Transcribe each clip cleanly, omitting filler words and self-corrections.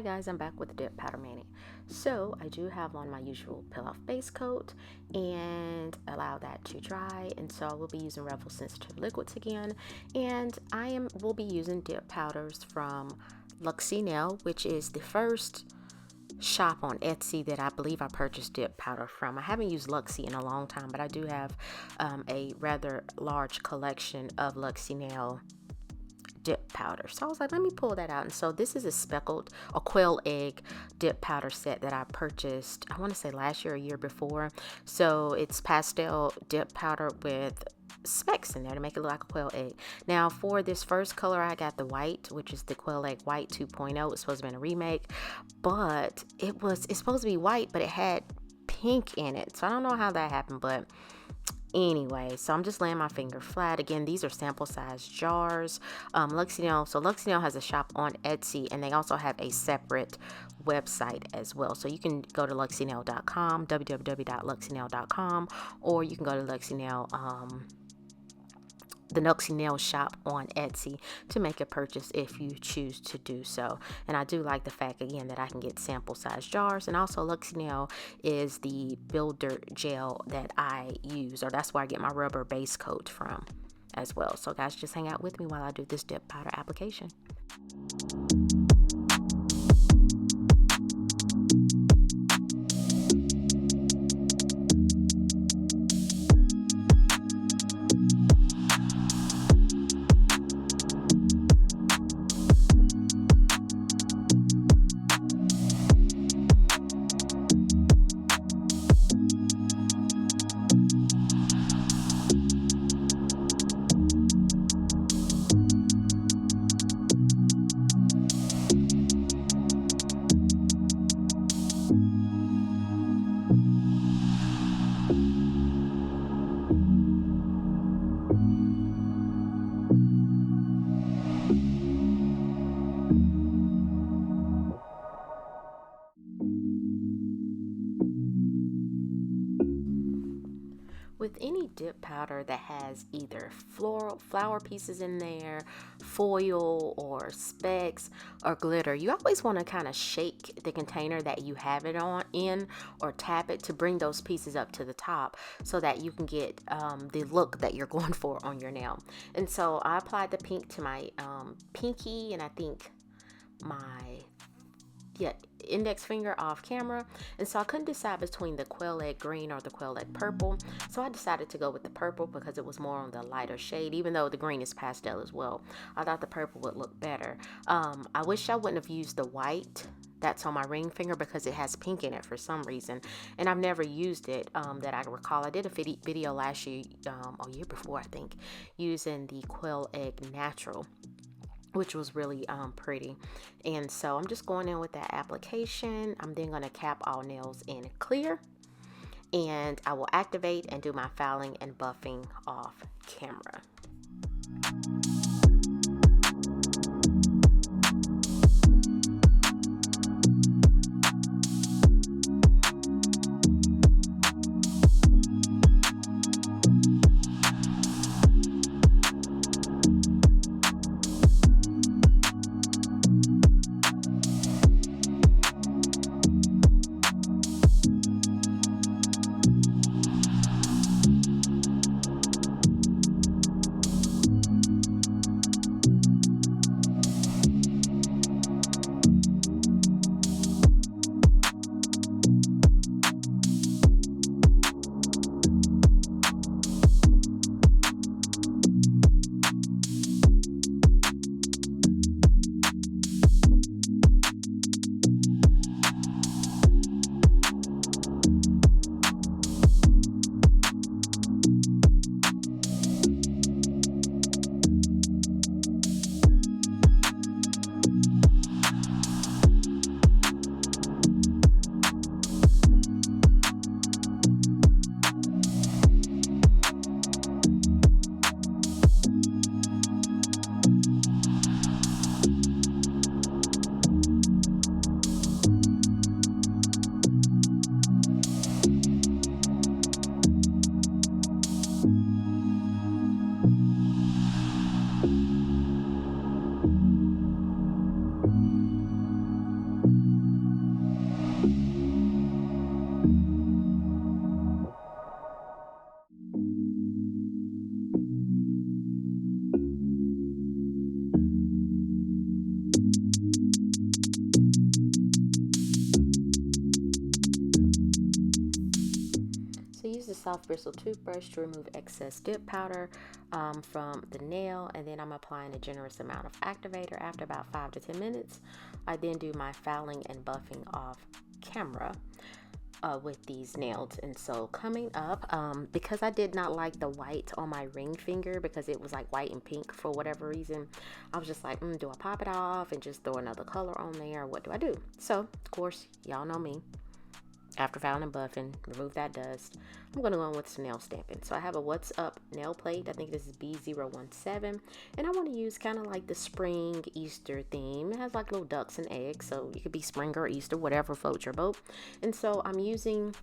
guys, I'm back with Dip Powder Mani. So I do have on my usual peel off base coat and allow that to dry, and so I will be using Revel sensitive liquids again, and will be using dip powders from Luxie Nail, which is the first shop on Etsy that I believe I purchased dip powder from. I haven't used Luxie in a long time, but I do have a rather large collection of Luxie Nail dip powder, so I was like, let me pull that out. And so this is a quail egg dip powder set that I purchased, I want to say last year or year before. So it's pastel dip powder with specks in there to make it look like a quail egg. Now for this first color, I got the white, which is the quail egg white 2.0. It's supposed to be a remake, but it's supposed to be white, but it had pink in it, so I don't know how that happened, but anyway, so I'm just laying my finger flat. Again, these are sample size jars. Luxie Nail has a shop on Etsy, and they also have a separate website as well. So you can go to luxienail.com, www.luxienail.com, or you can go to Luxie Nail, the Luxie Nail shop on Etsy to make a purchase if you choose to do so. And I do like the fact, again, that I can get sample size jars. And also Luxie Nail is the builder gel that I use, or that's where I get my rubber base coat from as well. So guys, just hang out with me while I do this dip powder application. With any dip powder that has either flower pieces in there, foil, or specks, or glitter, you always want to kind of shake the container that you have it in, or tap it to bring those pieces up to the top so that you can get the look that you're going for on your nail. And so I applied the pink to my pinky, and I think my index finger off camera, and so I couldn't decide between the quail egg green or the quail egg purple, so I decided to go with the purple because it was more on the lighter shade, even though the green is pastel as well. I thought the purple would look better. I wish I wouldn't have used the white that's on my ring finger because it has pink in it for some reason, and I've never used it that I recall. I did a video last year or year before, I think, using the quail egg natural, which was really pretty. And so I'm just going in with that application. I'm then going to cap all nails in clear, and I will activate and do my filing and buffing off camera. a soft bristle toothbrush to remove excess dip powder from the nail, and then I'm applying a generous amount of activator. After about 5 to 10 minutes, I then do my filing and buffing off camera with these nails. And so coming up, because I did not like the white on my ring finger because it was like white and pink for whatever reason, I was just like, do I pop it off and just throw another color on there? What do I do? So of course, y'all know me. After filing and buffing, remove that dust, I'm going to go in with some nail stamping. So I have a What's Up nail plate. I think this is 𝑗017. And I want to use kind of like the spring Easter theme. It has like little ducks and eggs. So it could be spring or Easter, whatever floats your boat. And so I'm using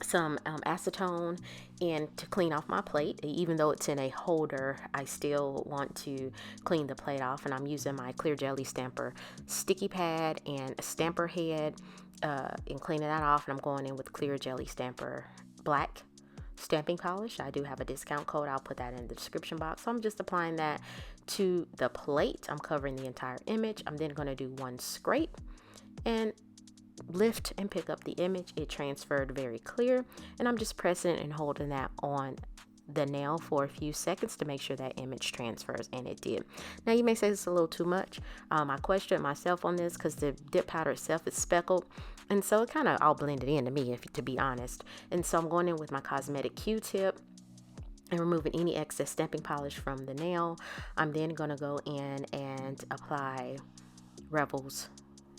some acetone and to clean off my plate. Even though it's in a holder, I still want to clean the plate off, and I'm using my clear jelly stamper sticky pad and a stamper head and cleaning that off. And I'm going in with clear jelly stamper black stamping polish. I do have a discount code. I'll put that in the description box. So I'm just applying that to the plate. I'm covering the entire image. I'm then going to do one scrape and lift and pick up the image. It transferred very clear, and I'm just pressing and holding that on the nail for a few seconds to make sure that image transfers, and it did. Now you may say it's a little too much. I questioned myself on this because the dip powder itself is speckled, and so it kind of all blended into me, to be honest. And so I'm going in with my cosmetic Q-tip and removing any excess stamping polish from the nail. I'm then going to go in and apply Revel's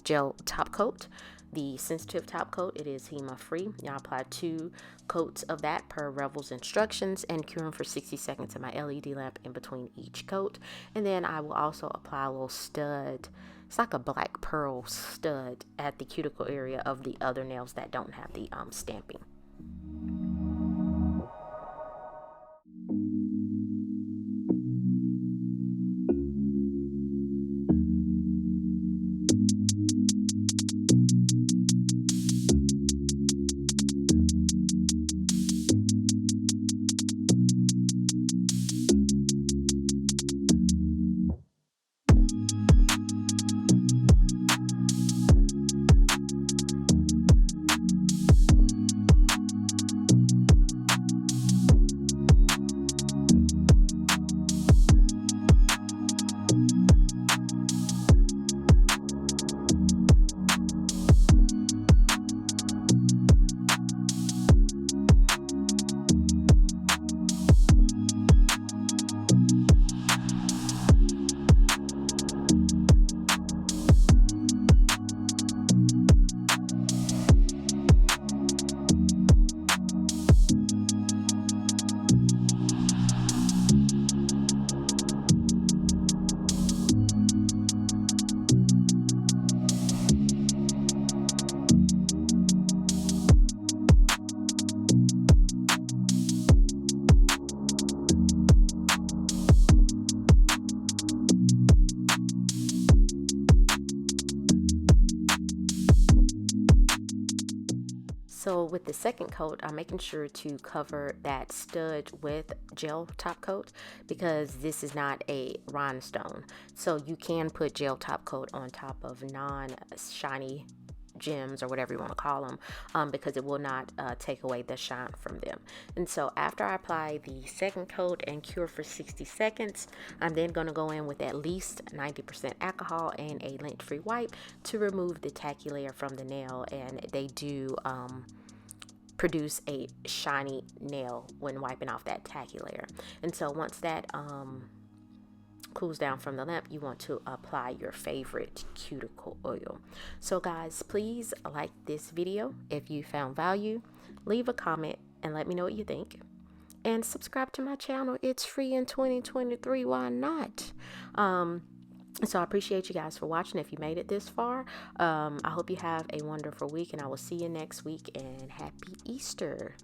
gel top coat, the sensitive top coat. It is HEMA-free. Y'all apply 2 coats of that per Revel's instructions and cure them for 60 seconds in my LED lamp in between each coat. And then I will also apply a little stud. It's like a black pearl stud at the cuticle area of the other nails that don't have the stamping. So with the second coat, I'm making sure to cover that stud with gel top coat because this is not a rhinestone. So you can put gel top coat on top of non-shiny gems or whatever you want to call them, because it will not take away the shine from them. And so after I apply the second coat and cure for 60 seconds, I'm then going to go in with at least 90% alcohol and a lint-free wipe to remove the tacky layer from the nail. And they do produce a shiny nail when wiping off that tacky layer. And so once that cools down from the lamp, you want to apply your favorite cuticle oil. So guys, please like this video if you found value, leave a comment and let me know what you think, and subscribe to my channel. It's free in 2023. Why not? So I appreciate you guys for watching. If you made it this far, I hope you have a wonderful week, and I will see you next week, and happy Easter.